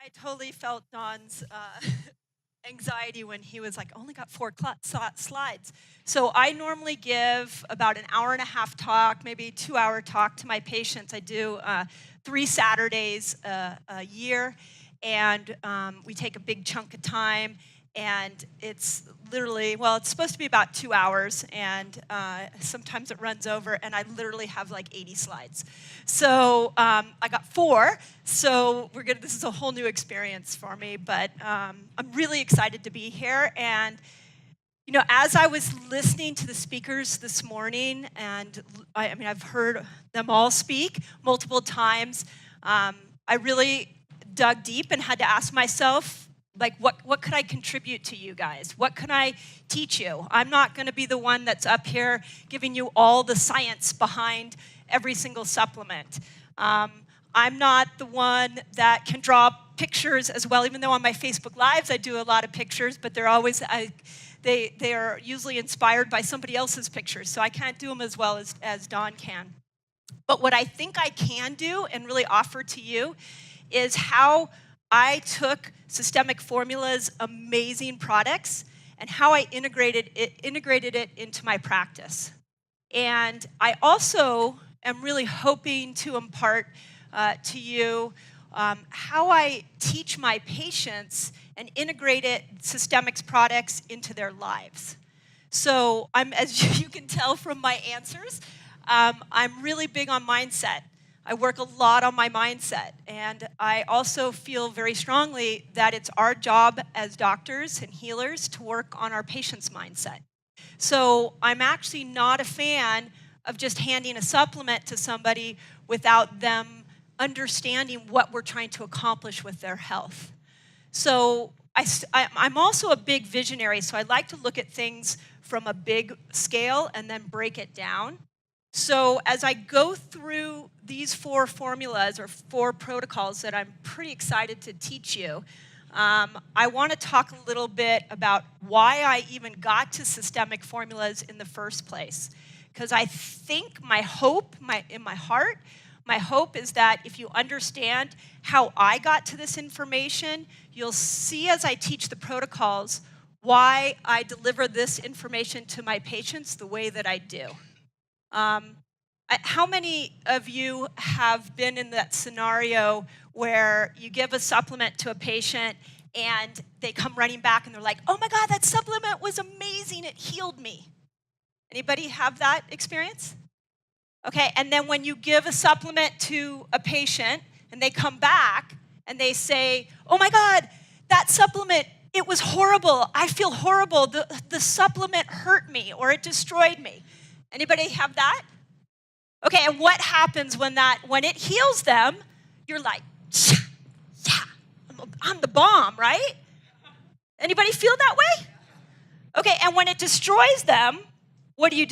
I totally felt Don's anxiety when he was like, only got slides. So I normally give about an hour and a half talk, maybe 2 hour talk to my patients. I do 3 Saturdays a year, and we take a big chunk of time. And it's literally, well, it's supposed to be about 2 hours, and sometimes it runs over, and I literally have like 80 slides. So I got 4, so this is a whole new experience for me, but I'm really excited to be here. And you know, as I was listening to the speakers this morning, and I mean, I've heard them all speak multiple times, I really dug deep and had to ask myself, like, what could I contribute to you guys? What can I teach you? I'm not going to be the one that's up here giving you all the science behind every single supplement. I'm not the one that can draw pictures as well, even though on my Facebook Lives I do a lot of pictures, but they're always, they are usually inspired by somebody else's pictures, so I can't do them as well as Dawn can. But what I think I can do and really offer to you is how I took Systemic Formula's amazing products and how I integrated it into my practice. And I also am really hoping to impart to you how I teach my patients and integrated Systemics products into their lives. So as you can tell from my answers, I'm really big on mindset. I work a lot on my mindset, and I also feel very strongly that it's our job as doctors and healers to work on our patients' mindset. So I'm actually not a fan of just handing a supplement to somebody without them understanding what we're trying to accomplish with their health. So I'm also a big visionary, so I like to look at things from a big scale and then break it down. So as I go through these 4 formulas or 4 protocols that I'm pretty excited to teach you, I want to talk a little bit about why I even got to systemic formulas in the first place. Because I think my hope is that if you understand how I got to this information, you'll see as I teach the protocols why I deliver this information to my patients the way that I do. How many of you have been in that scenario where you give a supplement to a patient and they come running back and they're like, oh my God, that supplement was amazing, it healed me? Anybody have that experience? Okay, and then when you give a supplement to a patient and they come back and they say, oh my God, that supplement, it was horrible, I feel horrible, the supplement hurt me or it destroyed me. Anybody have that? Okay, and what happens when it heals them? You're like, yeah, I'm the bomb, right? Anybody feel that way? Okay, and when it destroys them, what do? You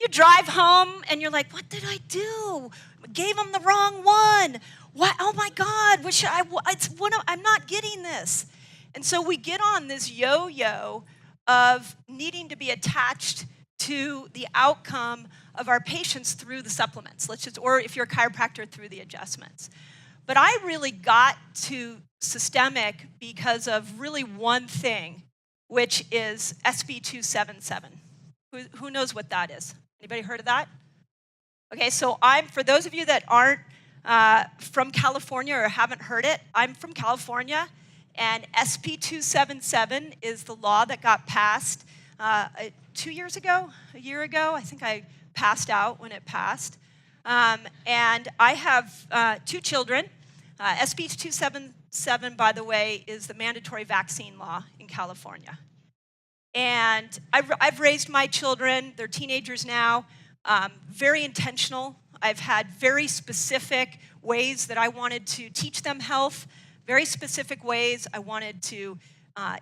drive home and you're like, what did I do? Gave them the wrong one. What? Oh my God, I'm not getting this. And so we get on this yo-yo of needing to be attached to the outcome of our patients through the supplements, or if you're a chiropractor, through the adjustments. But I really got to systemic because of really one thing, which is SB277. Who knows what that is? Anybody heard of that? Okay, so for those of you that aren't from California or haven't heard it, I'm from California, and SB277 is the law that got passed 2 years ago, a year ago. I think I passed out when it passed. And I have 2 children. SB 277, by the way, is the mandatory vaccine law in California. And I've raised my children, they're teenagers now, very intentional. I've had very specific ways that I wanted to teach them health, very specific ways I wanted to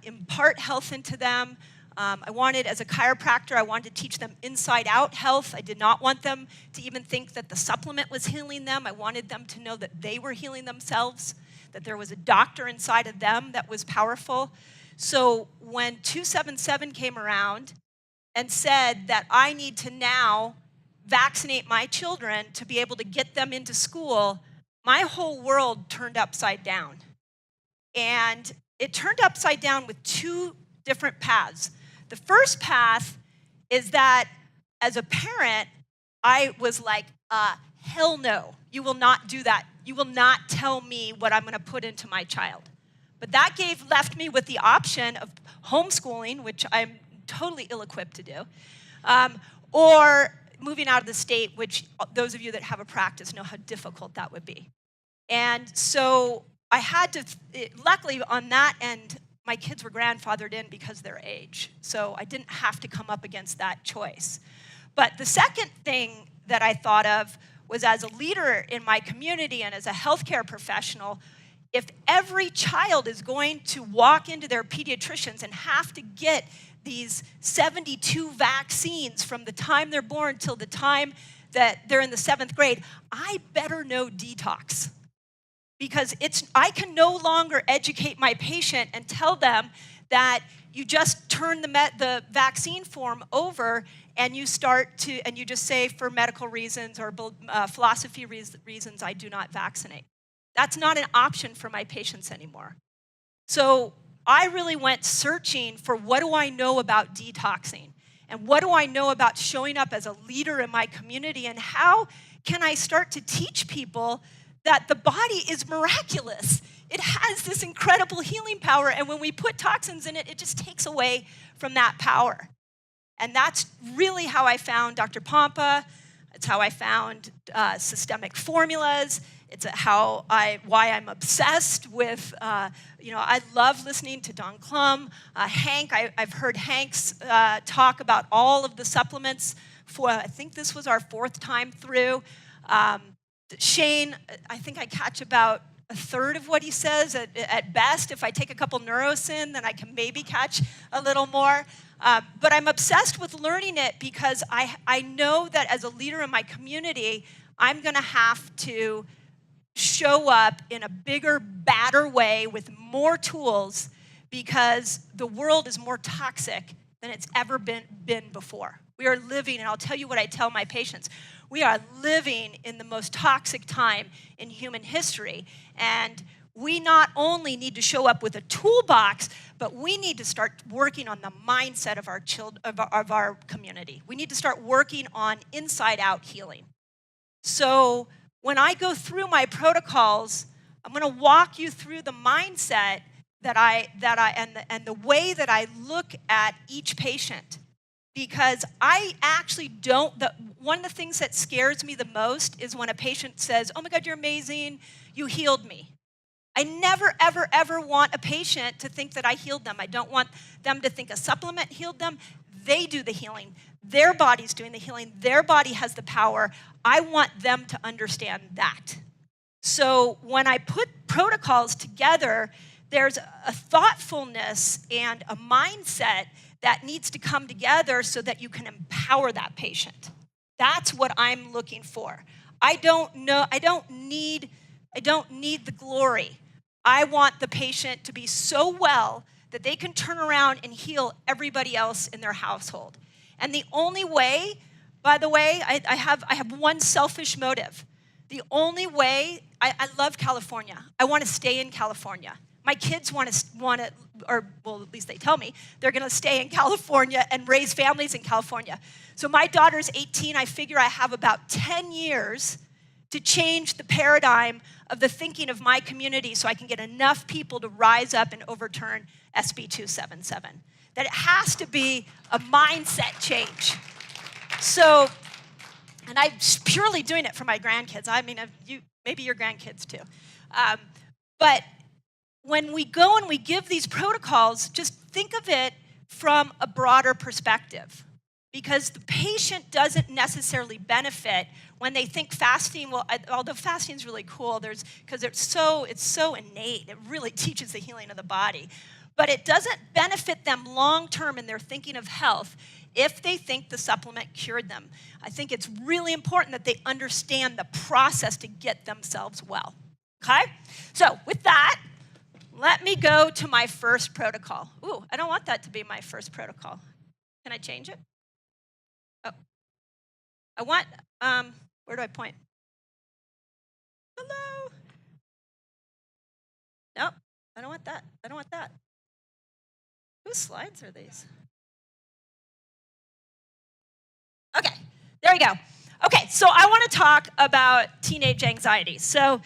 impart health into them. As a chiropractor, I wanted to teach them inside-out health. I did not want them to even think that the supplement was healing them. I wanted them to know that they were healing themselves, that there was a doctor inside of them that was powerful. So when 277 came around and said that I need to now vaccinate my children to be able to get them into school, my whole world turned upside down. And it turned upside down with two different paths. The first path is that as a parent, I was like, hell no, you will not do that. You will not tell me what I'm going to put into my child. But that left me with the option of homeschooling, which I'm totally ill-equipped to do, or moving out of the state, which those of you that have a practice know how difficult that would be. And so I had to, luckily on that end, my kids were grandfathered in because of their age. So I didn't have to come up against that choice. But the second thing that I thought of was, as a leader in my community and as a healthcare professional, if every child is going to walk into their pediatricians and have to get these 72 vaccines from the time they're born till the time that they're in the 7th grade, I better know detox. Because I can no longer educate my patient and tell them that you just turn the vaccine form over and you just say, for medical reasons or philosophy reasons, I do not vaccinate. That's not an option for my patients anymore. So I really went searching for, what do I know about detoxing? And what do I know about showing up as a leader in my community? And how can I start to teach people that the body is miraculous? It has this incredible healing power, and when we put toxins in it, it just takes away from that power. And that's really how I found Dr. Pompa. It's how I found systemic formulas. It's why I'm obsessed with, I love listening to Don Klum. Hank, I've heard Hank's talk about all of the supplements I think this was our 4th time through. Shane, I think I catch about a third of what he says at best. If I take a couple Neurosyn, then I can maybe catch a little more. But I'm obsessed with learning it because I know that as a leader in my community, I'm going to have to show up in a bigger, badder way with more tools, because the world is more toxic than it's ever been before. We are living, and I'll tell you what I tell my patients, we are living in the most toxic time in human history. And we not only need to show up with a toolbox, but we need to start working on the mindset of our community. We need to start working on inside-out healing. So when I go through my protocols, I'm going to walk you through the mindset and the way that I look at each patient. Because I actually one of the things that scares me the most is when a patient says, oh my God, you're amazing, you healed me. I never, ever, ever want a patient to think that I healed them. I don't want them to think a supplement healed them. They do the healing. Their body's doing the healing. Their body has the power. I want them to understand that. So when I put protocols together, there's a thoughtfulness and a mindset that needs to come together so that you can empower that patient. That's what I'm looking for. I don't need the glory. I want the patient to be so well that they can turn around and heal everybody else in their household. And the only way, by the way, I have one selfish motive. The only way, I love California. I want to stay in California. My kids want to, or well, at least they tell me, they're going to stay in California and raise families in California. So my daughter's 18. I figure I have about 10 years to change the paradigm of the thinking of my community so I can get enough people to rise up and overturn SB 277. That it has to be a mindset change. So, and I'm purely doing it for my grandkids. I mean, maybe your grandkids too. But when we go and we give these protocols, just think of it from a broader perspective, because the patient doesn't necessarily benefit when they think fasting. Well, although fasting is really cool, because it's so innate. It really teaches the healing of the body, but it doesn't benefit them long term in their thinking of health if they think the supplement cured them. I think it's really important that they understand the process to get themselves well. Okay, so with that, let me go to my first protocol. Ooh, I don't want that to be my first protocol. Can I change it? Oh, I want, where do I point? Hello? Nope, I don't want that. I don't want that. Whose slides are these? Okay, there we go. Okay, so I want to talk about teenage anxiety. So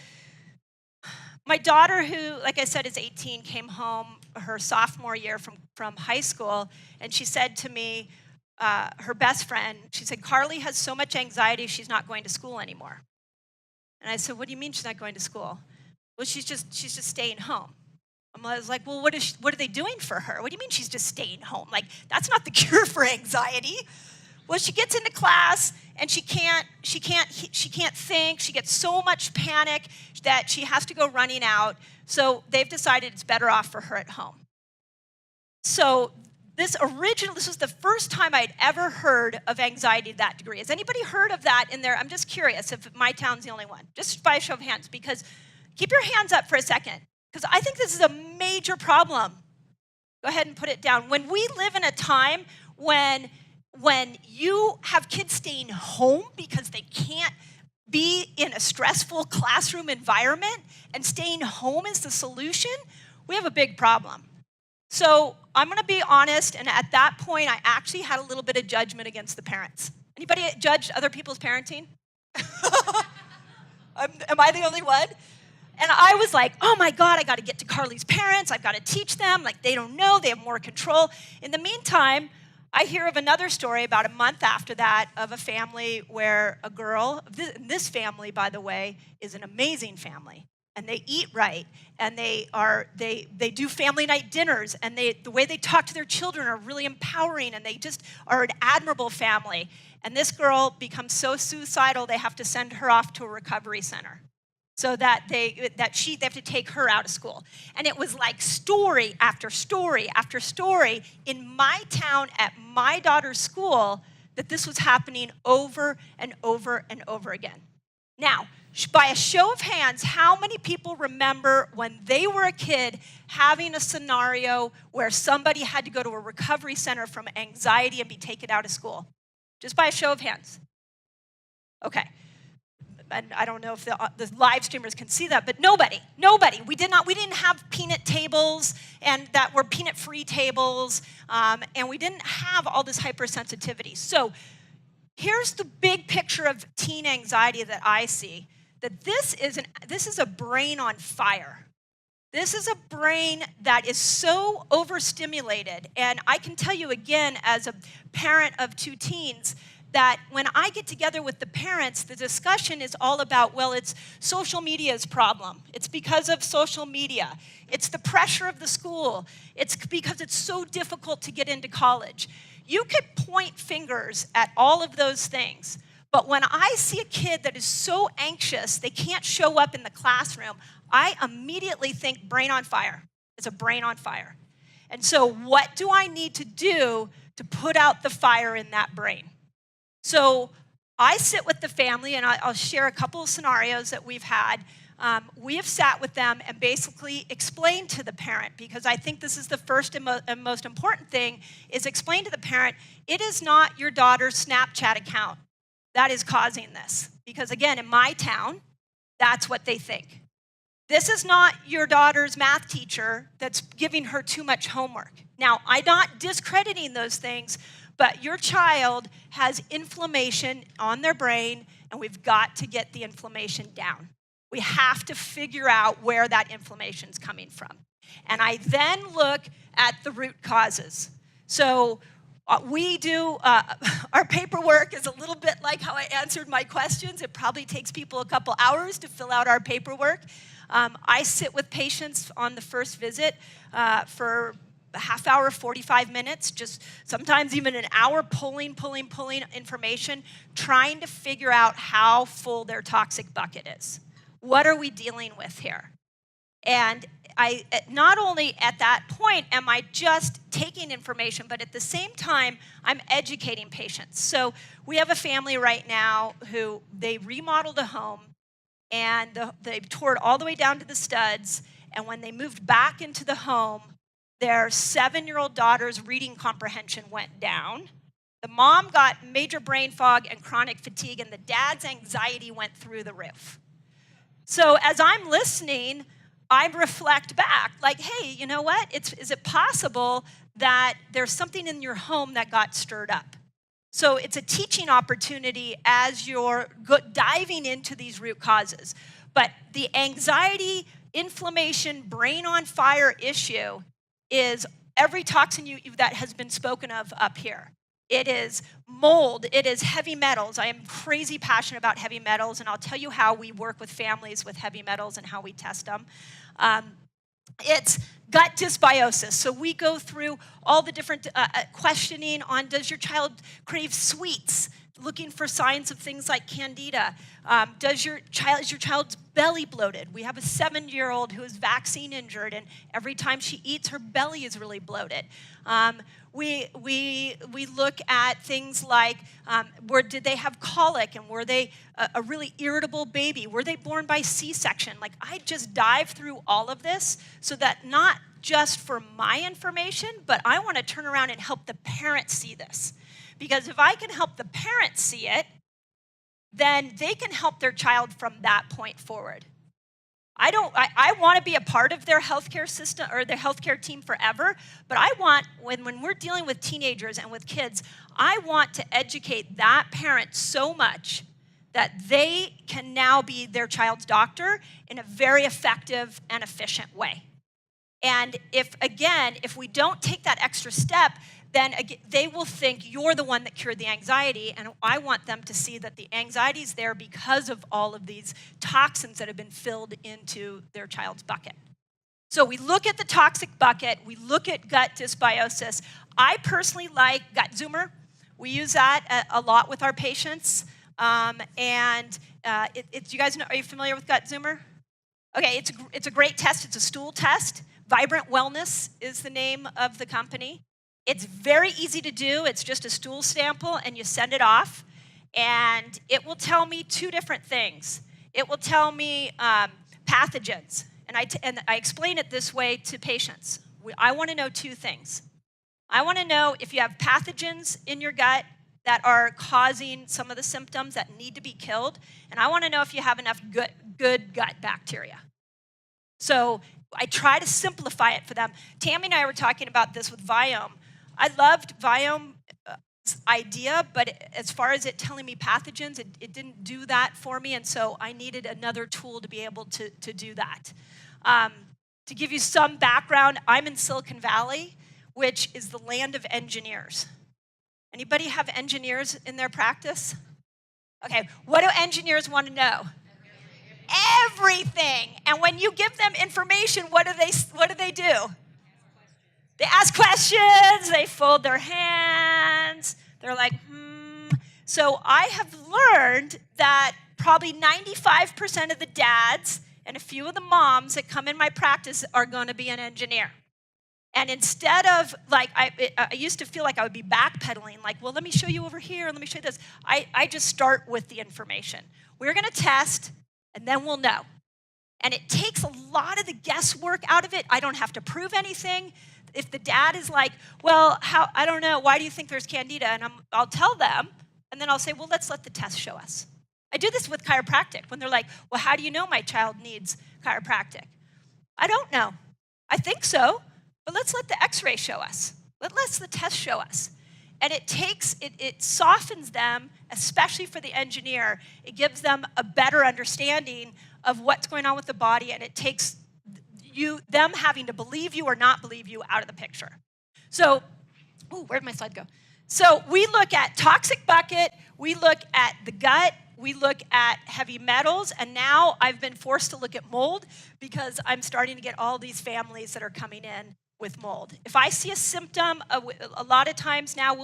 my daughter, who, like I said, is 18, came home her sophomore year from high school, and she said to me, her best friend, she said, Carly has so much anxiety, she's not going to school anymore. And I said, what do you mean she's not going to school? Well, she's just staying home. I was like, well, what are they doing for her? What do you mean she's just staying home? Like, that's not the cure for anxiety. Well, she gets into class and she can't think. She gets so much panic that she has to go running out. So they've decided it's better off for her at home. So this was the first time I'd ever heard of anxiety to that degree. Has anybody heard of that in there? I'm just curious if my town's the only one. Just by a show of hands, because keep your hands up for a second, because I think this is a major problem. Go ahead and put it down. When we live in a time when you have kids staying home because they can't be in a stressful classroom environment and staying home is the solution, we have a big problem. So I'm going to be honest, and at that point, I actually had a little bit of judgment against the parents. Anybody judge other people's parenting? Am I the only one? And I was like, oh my God, I got to get to Carly's parents. I've got to teach them. Like, they don't know. They have more control. In the meantime, I hear of another story about a month after that of a family where a girl, this family, by the way, is an amazing family. And they eat right, and they do family night dinners, and the way they talk to their children are really empowering, and they just are an admirable family. And this girl becomes so suicidal, they have to send her off to a recovery center, so that they have to take her out of school. And it was like story after story after story in my town at my daughter's school that this was happening over and over and over again. Now, by a show of hands, how many people remember when they were a kid having a scenario where somebody had to go to a recovery center from anxiety and be taken out of school? Just by a show of hands. Okay. And I don't know if the live streamers can see that, but nobody. We didn't have peanut tables and that were peanut-free tables, and we didn't have all this hypersensitivity. So here's the big picture of teen anxiety that I see, that this is a brain on fire. This is a brain that is so overstimulated, and I can tell you again as a parent of two teens, that when I get together with the parents, the discussion is all about, well, it's social media's problem. It's because of social media. It's the pressure of the school. It's because it's so difficult to get into college. You could point fingers at all of those things, but when I see a kid that is so anxious they can't show up in the classroom, I immediately think brain on fire. It's a brain on fire. And so what do I need to do to put out the fire in that brain? So I sit with the family, and I'll share a couple of scenarios that we've had. We have sat with them and basically explained to the parent, because I think this is the first and most important thing, is explain to the parent, it is not your daughter's Snapchat account that is causing this. Because again, in my town, that's what they think. This is not your daughter's math teacher that's giving her too much homework. Now, I'm not discrediting those things, but your child has inflammation on their brain, and we've got to get the inflammation down. We have to figure out where that inflammation is coming from. And I then look at the root causes. So we do, our paperwork is a little bit like how I answered my questions. It probably takes people a couple hours to fill out our paperwork. I sit with patients on the first visit for a half hour, 45 minutes, just sometimes even an hour, pulling information, trying to figure out how full their toxic bucket is. What are we dealing with here? And I not only at that point am I just taking information, but at the same time, I'm educating patients. So we have a family right now who they remodeled a home, and they tore it all the way down to the studs, and when they moved back into the home, their 7-year-old daughter's reading comprehension went down. The mom got major brain fog and chronic fatigue, and the dad's anxiety went through the roof. So as I'm listening, I reflect back, like, hey, you know what? Is it possible that there's something in your home that got stirred up? So it's a teaching opportunity as you're diving into these root causes. But the anxiety, inflammation, brain on fire issue is every toxin that has been spoken of up here. It is mold. It is heavy metals. I am crazy passionate about heavy metals, and I'll tell you how we work with families with heavy metals and how we test them. It's gut dysbiosis. So we go through all the different questioning on, does your child crave sweets? Looking for signs of things like candida. Is your child's belly bloated? We have a 7-year-old who is vaccine injured, and every time she eats, her belly is really bloated. We look at things like, did they have colic, and were they a really irritable baby? Were they born by C-section? Like, I just dive through all of this so that not just for my information, but I want to turn around and help the parents see this. Because if I can help the parents see it, then they can help their child from that point forward. I want to be a part of their healthcare system or their healthcare team forever, but I want, when we're dealing with teenagers and with kids, I want to educate that parent so much that they can now be their child's doctor in a very effective and efficient way. And if we don't take that extra step, then they will think you're the one that cured the anxiety, and I want them to see that the anxiety is there because of all of these toxins that have been filled into their child's bucket. So we look at the toxic bucket, we look at gut dysbiosis. I personally like gut zoomer. We use that a lot with our patients, you guys know, are you familiar with gut zoomer? Okay, it's a great test. It's a stool test. Vibrant Wellness is the name of the company. It's very easy to do. It's just a stool sample, and you send it off, and it will tell me 2 different things. It will tell me pathogens, and I explain it this way to patients. I want to know 2 things. I want to know if you have pathogens in your gut that are causing some of the symptoms that need to be killed, and I want to know if you have enough good gut bacteria. So I try to simplify it for them. Tammy and I were talking about this with Viome. I loved Viome's idea, but as far as it telling me pathogens, it didn't do that for me, and so I needed another tool to be able to do that. To give you some background, I'm in Silicon Valley, which is the land of engineers. Anybody have engineers in their practice? Okay, what do engineers want to know? Everything. And when you give them information, what do they do? They ask questions, they fold their hands, they're like, So I have learned that probably 95% of the dads and a few of the moms that come in my practice are going to be an engineer. And instead of, like, I used to feel like I would be backpedaling, like, well, let me show you over here, and let me show you this. I just start with the information. We're going to test, and then we'll know. And it takes a lot of the guesswork out of it. I don't have to prove anything. If the dad is like, well, I don't know, why do you think there's candida? And I'll tell them, and then I'll say, well, let's let the test show us. I do this with chiropractic. When they're like, well, how do you know my child needs chiropractic? I don't know. I think so, but let's let the x-ray show us. Let's the test show us. And it softens them, especially for the engineer. It gives them a better understanding of what's going on with the body, and it takes them having to believe you or not believe you out of the picture. So, where'd my slide go? So we look at toxic bucket, we look at the gut, we look at heavy metals, and now I've been forced to look at mold because I'm starting to get all these families that are coming in with mold. If I see a symptom, a lot of times now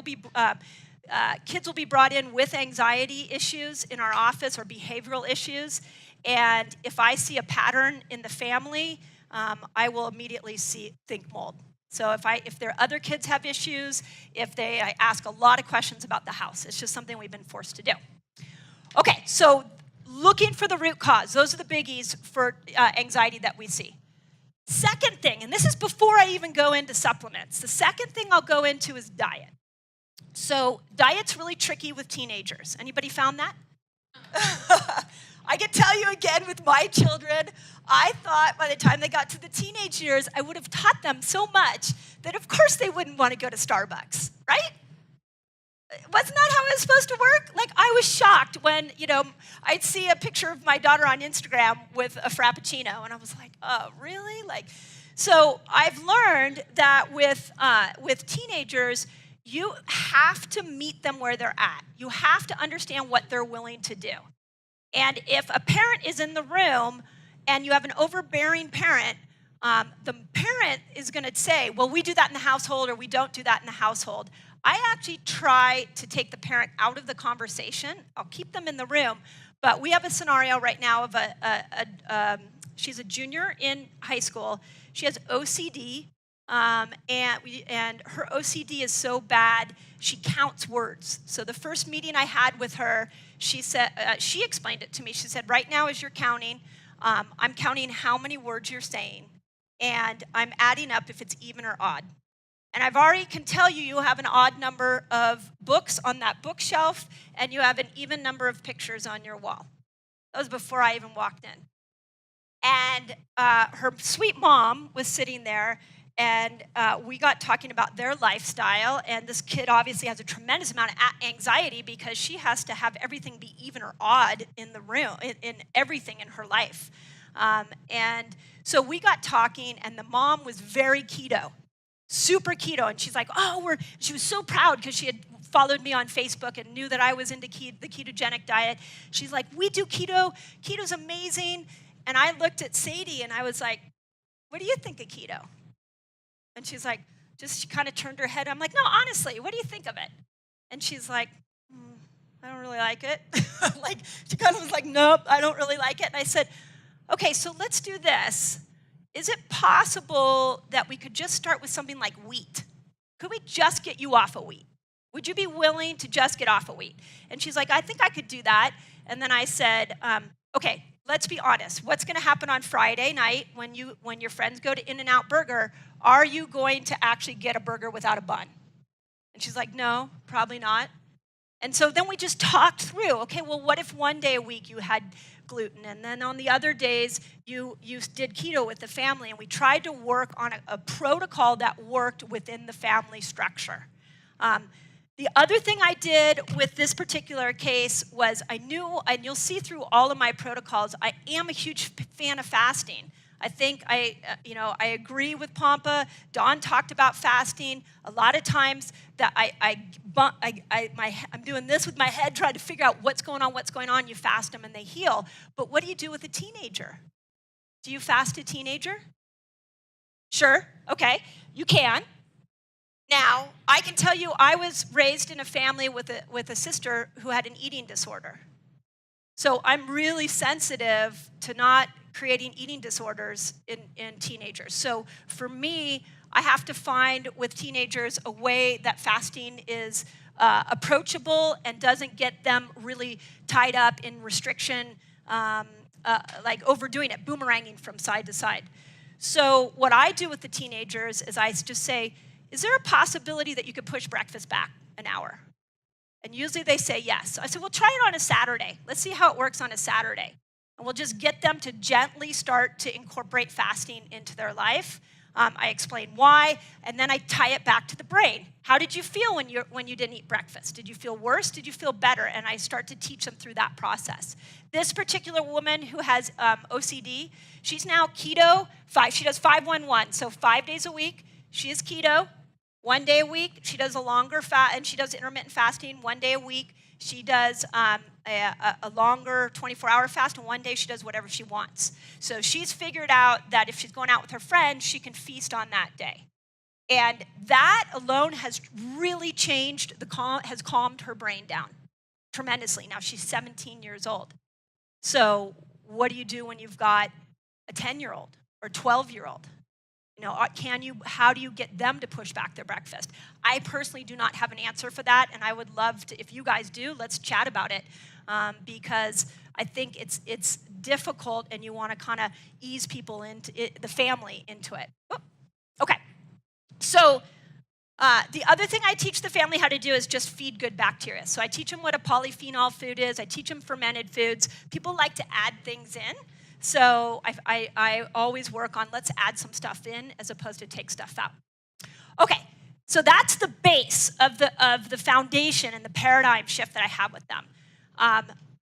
kids will be brought in with anxiety issues in our office or behavioral issues, and if I see a pattern in the family, I will immediately think mold. So if their other kids have issues, I ask a lot of questions about the house. It's just something we've been forced to do. Okay, so looking for the root cause. Those are the biggies for anxiety that we see. Second thing, and this is before I even go into supplements. The second thing I'll go into is diet. So diet's really tricky with teenagers. Anybody found that? I can tell you again with my children, I thought by the time they got to the teenage years, I would have taught them so much that of course they wouldn't want to go to Starbucks, right? Wasn't that how it was supposed to work? Like, I was shocked when, I'd see a picture of my daughter on Instagram with a Frappuccino, and I was like, oh, really? So I've learned that with teenagers, you have to meet them where they're at. You have to understand what they're willing to do. And if a parent is in the room and you have an overbearing parent, the parent is going to say, well, we do that in the household, or we don't do that in the household. I actually try to take the parent out of the conversation. I'll keep them in the room. But we have a scenario right now of she's a junior in high school. She has OCD, and her OCD is so bad, she counts words. So the first meeting I had with her, she said, she explained it to me. She said, right now as you're counting, I'm counting how many words you're saying, and I'm adding up if it's even or odd. And I've already can tell you, you have an odd number of books on that bookshelf, and you have an even number of pictures on your wall. That was before I even walked in. And her sweet mom was sitting there, and we got talking about their lifestyle. And this kid obviously has a tremendous amount of anxiety because she has to have everything be even or odd in the room, in everything in her life. And so we got talking, and the mom was very keto. Super keto, and she's like, she was so proud because she had followed me on Facebook and knew that I was into the ketogenic diet. She's like, we do keto, keto's amazing. And I looked at Sadie and I was like, what do you think of keto? And she's like, she kind of turned her head. I'm like, no, honestly, what do you think of it? And she's like, I don't really like it. She kind of was like, nope, I don't really like it. And I said, okay, so let's do this. Is it possible that we could just start with something like wheat? Could we just get you off of wheat? Would you be willing to just get off of wheat? And she's like, I think I could do that. And then I said, okay, let's be honest. What's going to happen on Friday night when your friends go to In-N-Out Burger? Are you going to actually get a burger without a bun? And she's like, no, probably not. And so then we just talked through, okay, well, what if one day a week you had gluten, and then on the other days you did keto with the family, and we tried to work on a protocol that worked within the family structure. The other thing I did with this particular case was I knew, and you'll see through all of my protocols, I am a huge fan of fasting. I think I agree with Pampa. Dawn talked about fasting. A lot of times that I'm doing this with my head, trying to figure out what's going on. You fast them and they heal. But what do you do with a teenager? Do you fast a teenager? Sure, okay, you can. Now, I can tell you I was raised in a family with a sister who had an eating disorder. So I'm really sensitive to not creating eating disorders in teenagers. So for me, I have to find with teenagers a way that fasting is approachable and doesn't get them really tied up in restriction, like overdoing it, boomeranging from side to side. So what I do with the teenagers is I just say, is there a possibility that you could push breakfast back an hour? And usually they say yes. So I said, well, try it on a Saturday. Let's see how it works on a Saturday. And we'll just get them to gently start to incorporate fasting into their life. I explain why, and then I tie it back to the brain. How did you feel when you didn't eat breakfast? Did you feel worse? Did you feel better? And I start to teach them through that process. This particular woman who has OCD, she's now keto. She does 5-1-1, so 5 days a week. She is keto. 1 day a week, she does a longer fast, and she does intermittent fasting. 1 day a week, she does a longer 24-hour fast, and 1 day she does whatever she wants. So she's figured out that if she's going out with her friends, she can feast on that day. And that alone has really changed, has calmed her brain down tremendously. Now she's 17 years old. So what do you do when you've got a 10-year-old or 12-year-old? How do you get them to push back their breakfast? I personally do not have an answer for that, and I would love to, if you guys do, let's chat about it, because I think it's difficult, and you want to kind of ease people into it, the family into it. Oh, okay, so The other thing I teach the family how to do is just feed good bacteria. So I teach them what a polyphenol food is. I teach them fermented foods. People like to add things in. So I always work on let's add some stuff in as opposed to take stuff out. Okay, so that's the base of the foundation and the paradigm shift that I have with them.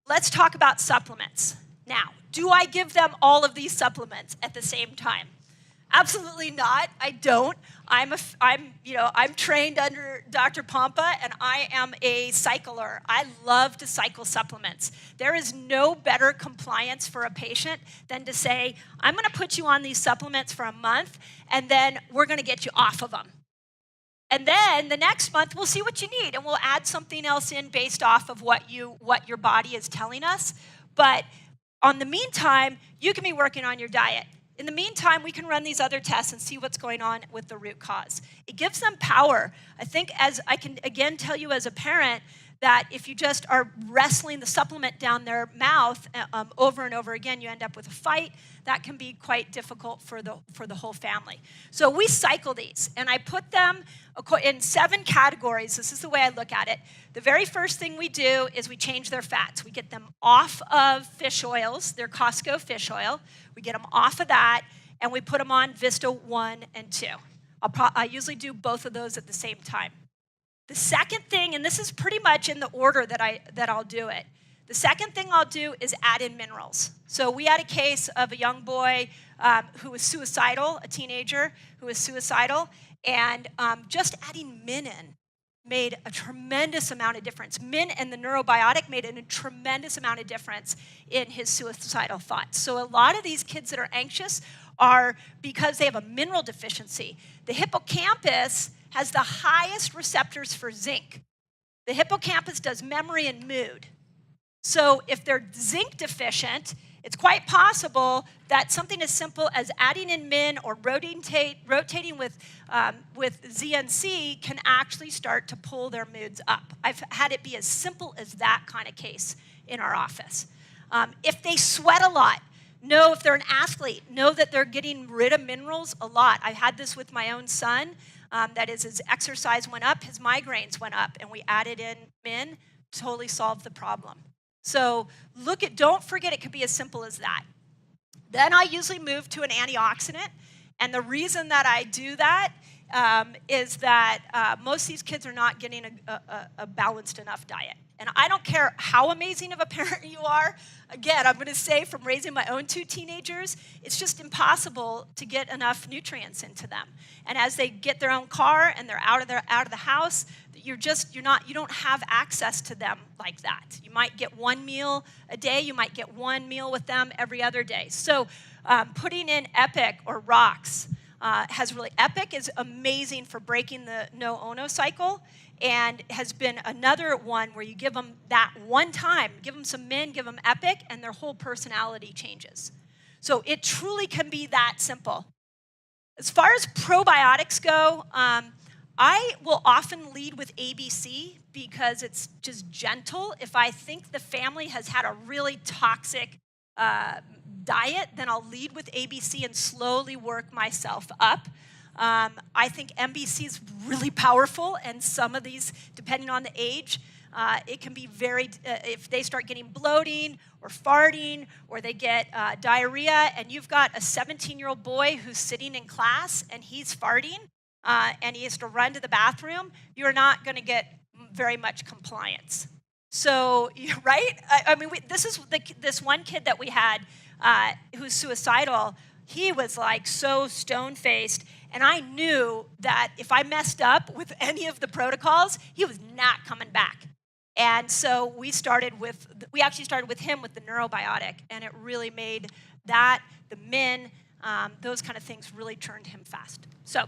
Let's talk about supplements. Now, do I give them all of these supplements at the same time? Absolutely not. I don't. I'm trained under Dr. Pompa, and I am a cycler. I love to cycle supplements. There is no better compliance for a patient than to say, I'm going to put you on these supplements for a month, and then we're going to get you off of them. And then the next month, we'll see what you need, and we'll add something else in based off of what your body is telling us. But on the meantime, you can be working on your diet. In the meantime, we can run these other tests and see what's going on with the root cause. It gives them power. I think, as I can again tell you as a parent, that if you just are wrestling the supplement down their mouth over and over again, you end up with a fight. That can be quite difficult for the whole family. So we cycle these, and I put them in 7 categories. This is the way I look at it. The very first thing we do is we change their fats. We get them off of fish oils, their Costco fish oil. We get them off of that, and we put them on Vista 1 and 2. I usually do both of those at the same time. The second thing, and this is pretty much in the order that I'll do it, the second thing I'll do is add in minerals. So we had a case of a young boy who was suicidal, a teenager who was suicidal, and just adding min in made a tremendous amount of difference. Min and the neurobiotic made a tremendous amount of difference in his suicidal thoughts. So a lot of these kids that are anxious are because they have a mineral deficiency. The hippocampus has the highest receptors for zinc. The hippocampus does memory and mood. So if they're zinc deficient, it's quite possible that something as simple as adding in min or rotating with ZNC can actually start to pull their moods up. I've had it be as simple as that kind of case in our office. If they sweat a lot, know if they're an athlete, know that they're getting rid of minerals a lot. I had this with my own son. That is, his exercise went up, his migraines went up, and we added in min, totally solved the problem. So don't forget it could be as simple as that. Then I usually move to an antioxidant, and the reason that I do that is that most of these kids are not getting a balanced enough diet. And I don't care how amazing of a parent you are. Again, I'm going to say from raising my own 2 teenagers, it's just impossible to get enough nutrients into them. And as they get their own car and they're out of the house, you don't have access to them like that. You might get 1 meal a day. You might get 1 meal with them every other day. So putting in Epic or Rocks Epic is amazing for breaking the no-ono cycle, and has been another one where you give them that one time, give them some min, give them Epic, and their whole personality changes. So it truly can be that simple. As far as probiotics go, I will often lead with ABC because it's just gentle. If I think the family has had a really toxic diet, then I'll lead with ABC and slowly work myself up. I think MBC is really powerful, and some of these, depending on the age, it can be very, if they start getting bloating or farting, or they get diarrhea, and you've got a 17-year-old boy who's sitting in class and he's farting, and he has to run to the bathroom, you're not going to get very much compliance. So, right? I mean, this one kid that we had who's suicidal. He was like so stone-faced, and I knew that if I messed up with any of the protocols, he was not coming back. And so we actually started with him with the neurobiotic, and it really made that, the min, those kind of things really turned him fast. So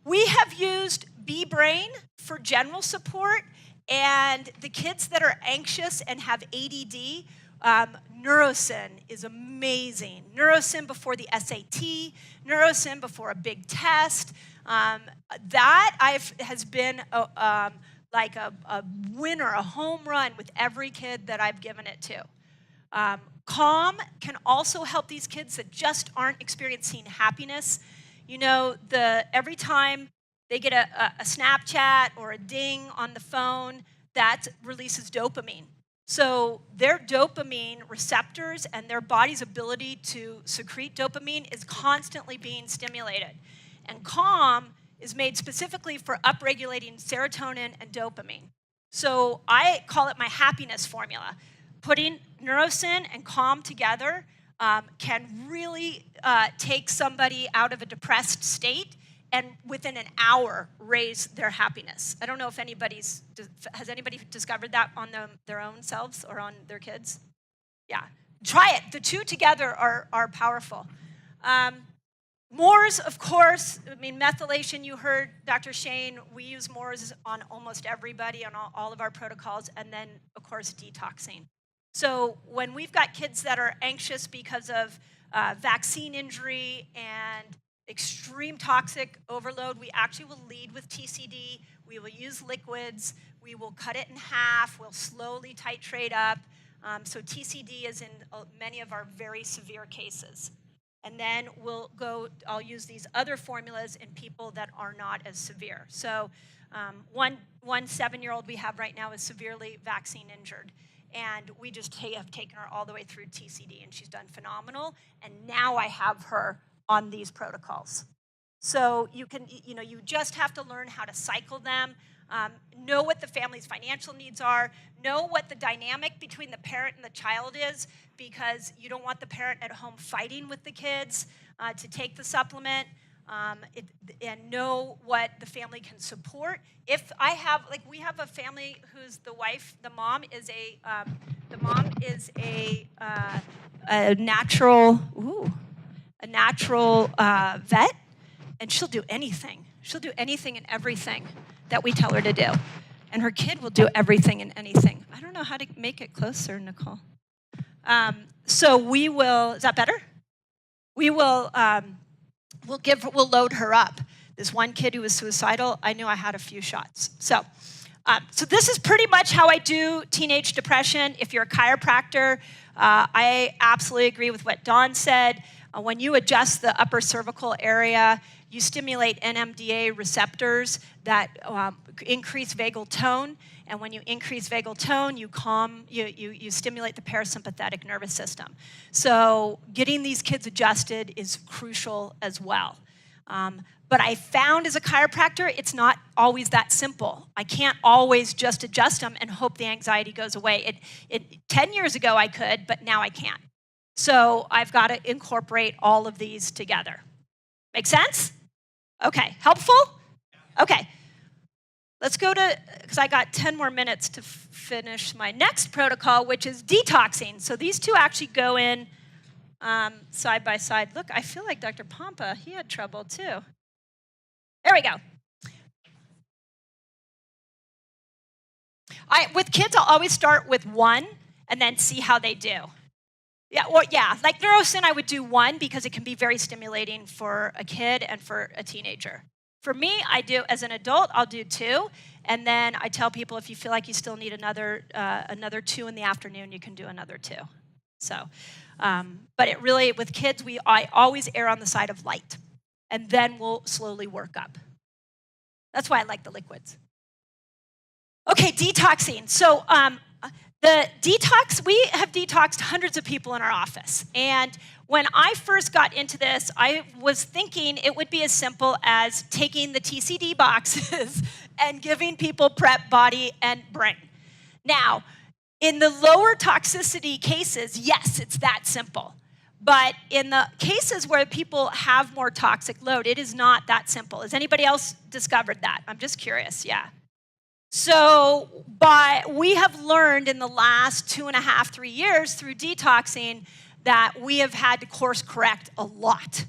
we have used B-Brain for general support, and the kids that are anxious and have ADD, Neurosyn is amazing. Neurosyn before the SAT, Neurosyn before a big test. That has been like a winner, a home run with every kid that I've given it to. Calm can also help these kids that just aren't experiencing happiness. You know, every time they get a Snapchat or a ding on the phone that releases dopamine. So their dopamine receptors and their body's ability to secrete dopamine is constantly being stimulated. And Calm is made specifically for upregulating serotonin and dopamine. So I call it my happiness formula. Putting Neurosyn and Calm together can really take somebody out of a depressed state and within an hour raise their happiness. I don't know if has anybody discovered that on their own selves or on their kids? Yeah, try it. The two together are powerful. Moors, of course, I mean, methylation, you heard Dr. Shane, we use Moors on almost everybody, on all of our protocols, and then, of course, detoxing. So when we've got kids that are anxious because of vaccine injury and extreme toxic overload, we actually will lead with TCD. We will use liquids. We will cut it in half. We'll slowly titrate up. So TCD is in many of our very severe cases. And then I'll use these other formulas in people that are not as severe. So one 7-year-old we have right now is severely vaccine injured. And we just have taken her all the way through TCD, and she's done phenomenal. And now I have her on these protocols. So you just have to learn how to cycle them, know what the family's financial needs are, know what the dynamic between the parent and the child is, because you don't want the parent at home fighting with the kids to take the supplement, and know what the family can support. If I have, we have a family who's the mom is a natural vet, and she'll do anything. She'll do anything and everything that we tell her to do. And her kid will do everything and anything. I don't know how to make it closer, Nicole. So we will, is that better? We will, we'll load her up. This one kid who was suicidal, I knew I had a few shots. So this is pretty much how I do teenage depression. If you're a chiropractor, I absolutely agree with what Dawn said. When you adjust the upper cervical area, you stimulate NMDA receptors that increase vagal tone. And when you increase vagal tone, you stimulate the parasympathetic nervous system. So getting these kids adjusted is crucial as well. But I found as a chiropractor, it's not always that simple. I can't always just adjust them and hope the anxiety goes away. 10 years ago I could, but now I can't. So I've got to incorporate all of these together. Make sense? Okay, helpful? Okay. Let's go to, because I got 10 more minutes to finish my next protocol, which is detoxing. So these two actually go in side by side. Look, I feel like Dr. Pompa, he had trouble too. There we go. With kids, I'll always start with one and then see how they do. Like Neurosyn, I would do one because it can be very stimulating for a kid and for a teenager. For me, as an adult, I'll do two, and then I tell people if you feel like you still need another 2 in the afternoon, you can do another 2. So, but it really, with kids, I always err on the side of light, and then we'll slowly work up. That's why I like the liquids. Okay, detoxing. So the detox, we have detoxed hundreds of people in our office. And when I first got into this, I was thinking it would be as simple as taking the TCD boxes and giving people prep body and brain. Now, in the lower toxicity cases, yes, it's that simple. But in the cases where people have more toxic load, it is not that simple. Has anybody else discovered that? I'm just curious, yeah. So we have learned in the last 2.5, 3 years through detoxing that we have had to course correct a lot.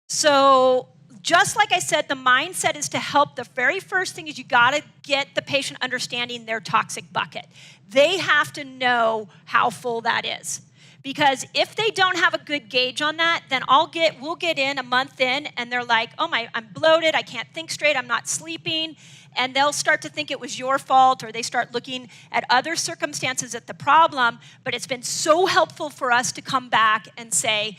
So just like I said, the mindset is to help. The very first thing is you got to get the patient understanding their toxic bucket. They have to know how full that is. Because if they don't have a good gauge on that, then we'll get in a month in and they're like, oh I'm bloated, I can't think straight, I'm not sleeping. And they'll start to think it was your fault, or they start looking at other circumstances at the problem. But it's been so helpful for us to come back and say,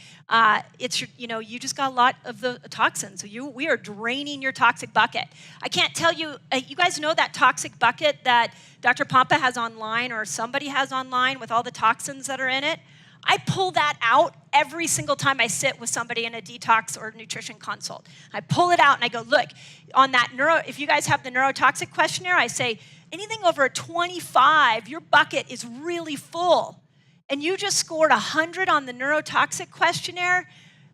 you just got a lot of the toxins. We are draining your toxic bucket. I can't tell you, you guys know that toxic bucket that Dr. Pompa has online or somebody has online with all the toxins that are in it? I pull that out every single time I sit with somebody in a detox or nutrition consult. I pull it out and I go, look, on that if you guys have the neurotoxic questionnaire, I say, anything over a 25, your bucket is really full. And you just scored 100 on the neurotoxic questionnaire.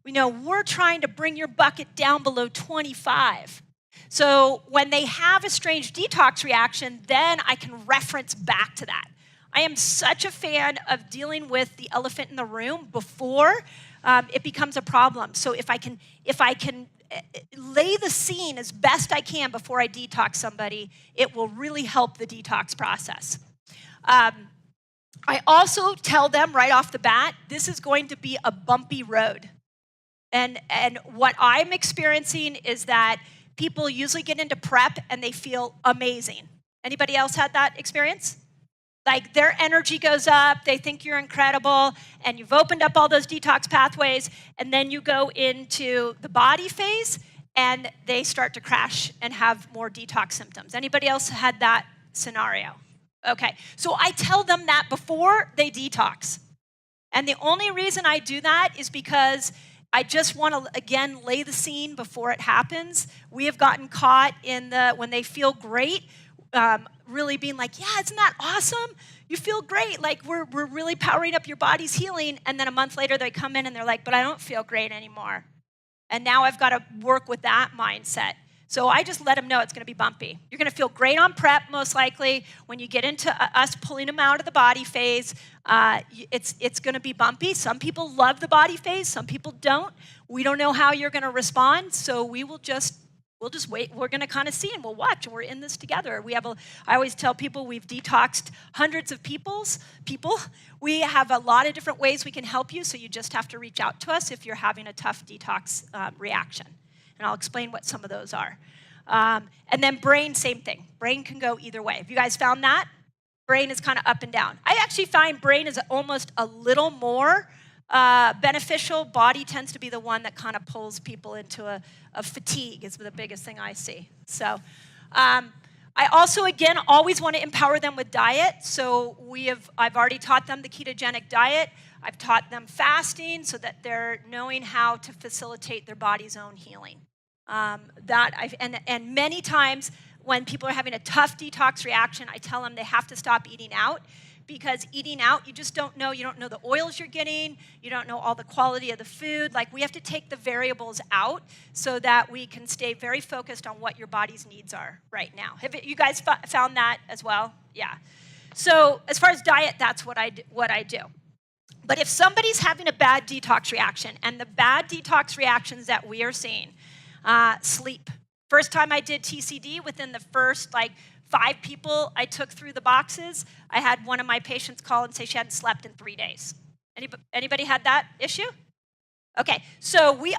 We're trying to bring your bucket down below 25. So when they have a strange detox reaction, then I can reference back to that. I am such a fan of dealing with the elephant in the room before it becomes a problem. So if I can lay the scene as best I can before I detox somebody, it will really help the detox process. I also tell them right off the bat, this is going to be a bumpy road. And what I'm experiencing is that people usually get into prep and they feel amazing. Anybody else had that experience? Like their energy goes up, they think you're incredible, and you've opened up all those detox pathways, and then you go into the body phase, and they start to crash and have more detox symptoms. Anybody else had that scenario? Okay, so I tell them that before they detox. And the only reason I do that is because I just want to, again, lay the scene before it happens. We have gotten caught in when they feel great, really being like, yeah, isn't that awesome? You feel great. Like we're really powering up your body's healing. And then a month later they come in and they're like, but I don't feel great anymore. And now I've got to work with that mindset. So I just let them know it's going to be bumpy. You're going to feel great on prep, most likely. When you get into us pulling them out of the body phase, it's going to be bumpy. Some people love the body phase. Some people don't. We don't know how you're going to respond. So we'll just wait. We're going to kind of see and we'll watch. And we're in this together. I always tell people we've detoxed hundreds of people. We have a lot of different ways we can help you. So you just have to reach out to us if you're having a tough detox reaction. And I'll explain what some of those are. And then brain, same thing. Brain can go either way. Have you guys found that? Brain is kind of up and down. I actually find brain is almost a little more beneficial. Body tends to be the one that kind of pulls people into a fatigue is the biggest thing I see. So I also, again, always want to empower them with diet. So I've already taught them the ketogenic diet. I've taught them fasting so that they're knowing how to facilitate their body's own healing. And many times when people are having a tough detox reaction, I tell them they have to stop eating out, because eating out, you just don't know. You don't know the oils you're getting. You don't know all the quality of the food. Like, we have to take the variables out so that we can stay very focused on what your body's needs are right now. Have you guys found that as well? Yeah. So as far as diet, that's what I do. But if somebody's having a bad detox reaction, and the bad detox reactions that we are seeing, sleep. First time I did TCD, within the first 5 people I took through the boxes, I had one of my patients call and say she hadn't slept in 3 days. Anybody had that issue? Okay, so we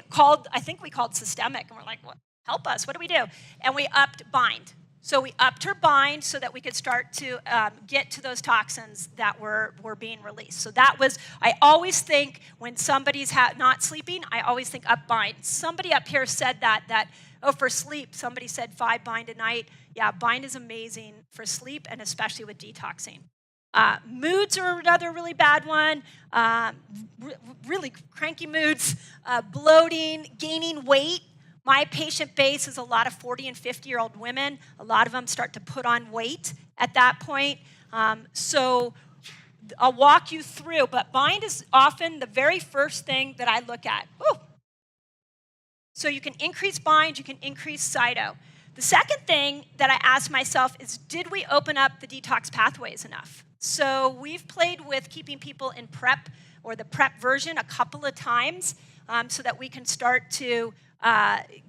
called, I think we called systemic, and we're like, well, help us, what do we do? And we upped bind. So we upped her bind so that we could start to get to those toxins that were being released. So that was, I always think when somebody's not sleeping, I always think up bind. Somebody up here said that for sleep, somebody said 5 bind a night. Yeah, bind is amazing for sleep, and especially with detoxing. Moods are another really bad one. Really cranky moods, bloating, gaining weight. My patient base is a lot of 40 and 50-year-old women. A lot of them start to put on weight at that point. So I'll walk you through, but bind is often the very first thing that I look at. Ooh. So you can increase bind, you can increase cyto. The second thing that I ask myself is, did we open up the detox pathways enough? So we've played with keeping people in prep, or the prep version, a couple of times, so that we can start to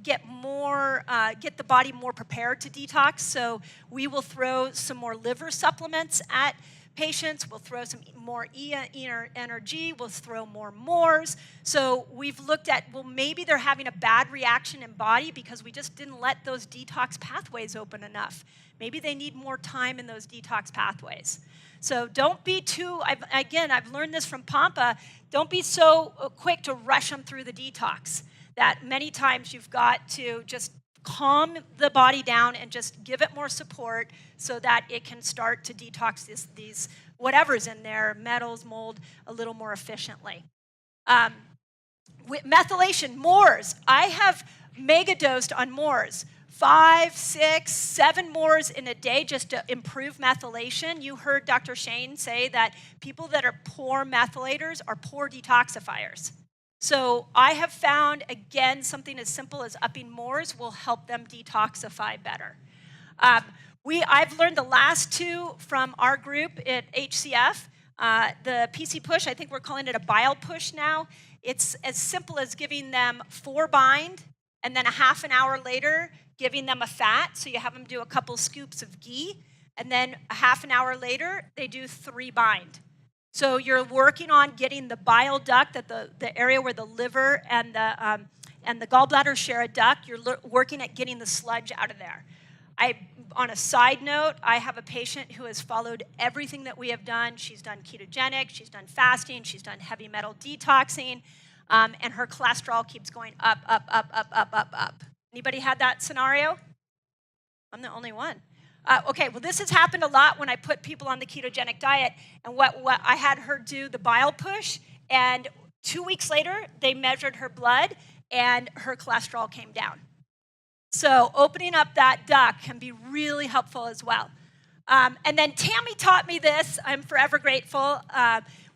get the body more prepared to detox. So we will throw some more liver supplements at patients. We'll throw some more energy. We'll throw more mores. So we've looked at, well, maybe they're having a bad reaction in body because we just didn't let those detox pathways open enough. Maybe they need more time in those detox pathways. So don't be too, I've learned this from Pampa, don't be so quick to rush them through the detox. That many times you've got to just calm the body down and just give it more support so that it can start to detox these whatever's in there, metals, mold, a little more efficiently. With methylation, mores. I have mega dosed on mores. 5, 6, 7 mores in a day just to improve methylation. You heard Dr. Shane say that people that are poor methylators are poor detoxifiers. So I have found, again, something as simple as upping mores will help them detoxify better. I've learned the last 2 from our group at HCF. The PC push, I think we're calling it a bile push now. It's as simple as giving them 4 bind, and then a half an hour later, giving them a fat. So you have them do a couple scoops of ghee, and then a half an hour later, they do 3 bind. So you're working on getting the bile duct, at the area where the liver and the gallbladder share a duct. You're working at getting the sludge out of there. On a side note, I have a patient who has followed everything that we have done. She's done ketogenic, she's done fasting, she's done heavy metal detoxing, and her cholesterol keeps going up, up, up, up, up, up, up. Anybody had that scenario? I'm the only one. Okay, well, this has happened a lot when I put people on the ketogenic diet, and what I had her do the bile push, and 2 weeks later, they measured her blood, and her cholesterol came down. So opening up that duct can be really helpful as well. And then Tammy taught me this, I'm forever grateful,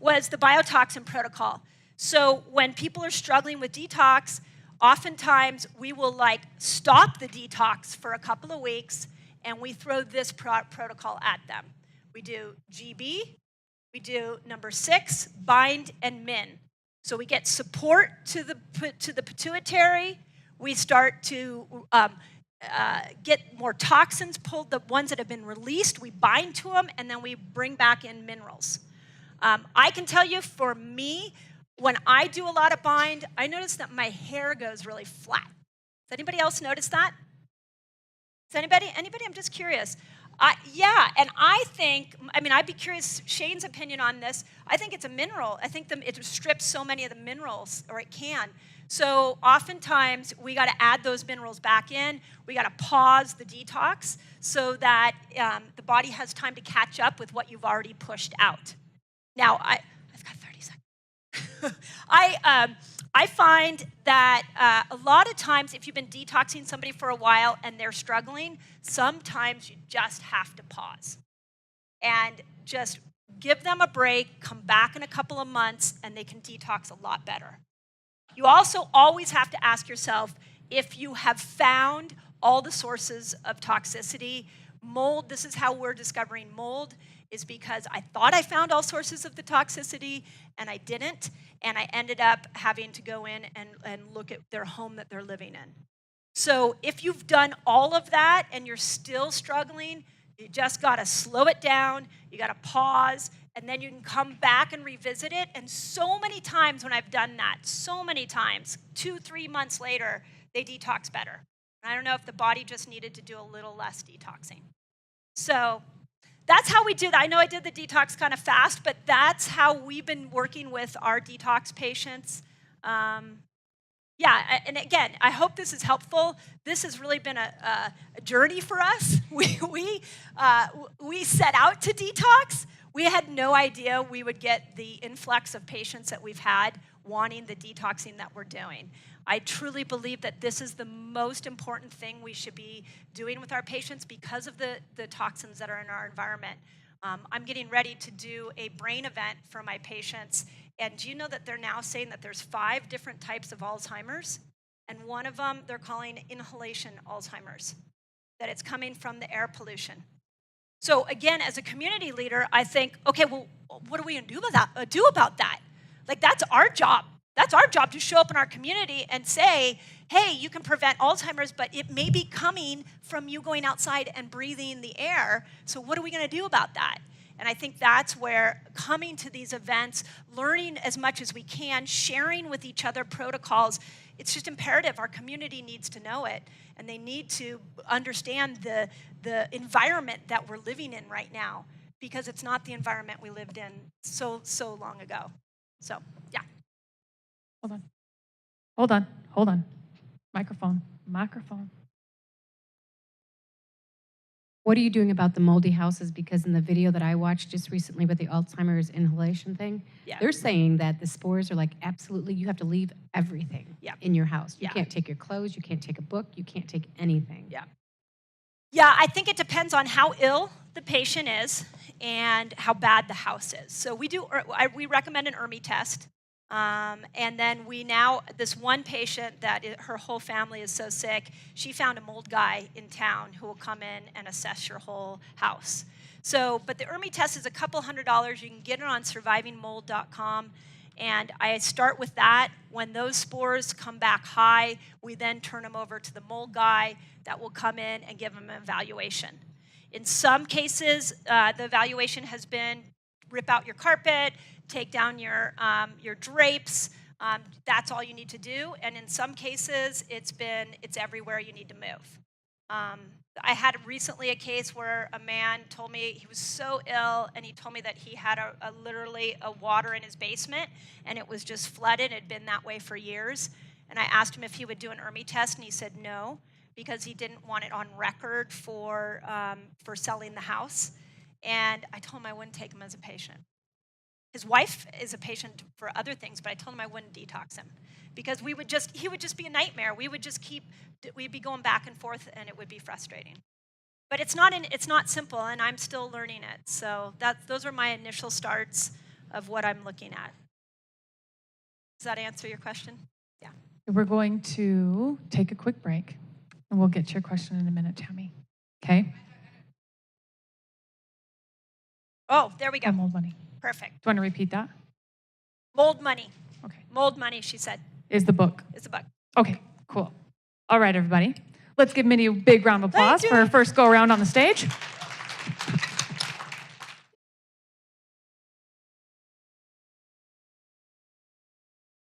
was the biotoxin protocol. So when people are struggling with detox, oftentimes we will stop the detox for a couple of weeks, and we throw this protocol at them. We do GB, we do number 6, bind and min. So we get support to the pituitary. We start to get more toxins pulled, the ones that have been released, we bind to them, and then we bring back in minerals. I can tell you, for me, when I do a lot of bind, I notice that my hair goes really flat. Does anybody else notice that? Does anybody? I'm just curious. Yeah, and I think, I'd be curious, Shane's opinion on this. I think it's a mineral. I think it strips so many of the minerals, or it can. So oftentimes, we got to add those minerals back in. We got to pause the detox so that the body has time to catch up with what you've already pushed out. Now, I've got 30 seconds. I find that a lot of times, if you've been detoxing somebody for a while and they're struggling, sometimes you just have to pause and just give them a break, come back in a couple of months, and they can detox a lot better. You also always have to ask yourself if you have found all the sources of toxicity. Mold, this is how we're discovering mold, is because I thought I found all sources of the toxicity, and I didn't, and I ended up having to go in and look at their home that they're living in. So if you've done all of that and you're still struggling, you just got to slow it down, you got to pause, and then you can come back and revisit it. And so many times when I've done that, 2-3 months later, they detox better. I don't know if the body just needed to do a little less detoxing. So that's how we do that. I know I did the detox kind of fast, but that's how we've been working with our detox patients. Yeah, and again, I hope this is helpful. This has really been a journey for us. We set out to detox. We had no idea we would get the influx of patients that we've had wanting the detoxing that we're doing. I truly believe that this is the most important thing we should be doing with our patients because of the toxins that are in our environment. I'm getting ready to do a brain event for my patients, and do you know that they're now saying that there's 5 different types of Alzheimer's, and one of them they're calling inhalation Alzheimer's, that it's coming from the air pollution. So again, as a community leader, I think, okay, well, what are we going to do about that? Like, that's our job. That's our job, to show up in our community and say, hey, you can prevent Alzheimer's, but it may be coming from you going outside and breathing the air. So what are we going to do about that? And I think that's where coming to these events, learning as much as we can, sharing with each other protocols, it's just imperative. Our community needs to know it, and they need to understand the environment that we're living in right now, because it's not the environment we lived in so long ago. So, yeah. Hold on. Microphone. What are you doing about the moldy houses? Because in the video that I watched just recently with the Alzheimer's inhalation thing, they're saying that the spores are like absolutely, you have to leave everything in your house. You can't take your clothes, you can't take a book, you can't take anything. Yeah, I think it depends on how ill the patient is and how bad the house is. So we recommend an ERMI test. And then this one patient that her whole family is so sick, she found a mold guy in town who will come in and assess your whole house. So, but the ERMI test is a couple $100. You can get it on survivingmold.com. And I start with that. When those spores come back high, we then turn them over to the mold guy that will come in and give them an evaluation. In some cases, the evaluation has been rip out your carpet, take down your drapes. That's all you need to do. And in some cases, it's everywhere you need to move. I had recently a case where a man told me he was so ill, and he told me that he had literally a water in his basement, and it was just flooded. It had been that way for years. And I asked him if he would do an ERMI test, and he said no, because he didn't want it on record for selling the house. And I told him I wouldn't take him as a patient. His wife is a patient for other things, but I told him I wouldn't detox him, because he would just be a nightmare. We'd be going back and forth, and it would be frustrating. But it's not simple, and I'm still learning it. So those are my initial starts of what I'm looking at. Does that answer your question? Yeah. We're going to take a quick break, and we'll get to your question in a minute, Tammy. Okay? Oh, there we go. Mold money. Perfect. Do you want to repeat that? Mold money. Okay. Mold money, she said. Is the book. Is the book. Okay, cool. All right, everybody. Let's give Mindy a big round of applause for her first go around on the stage.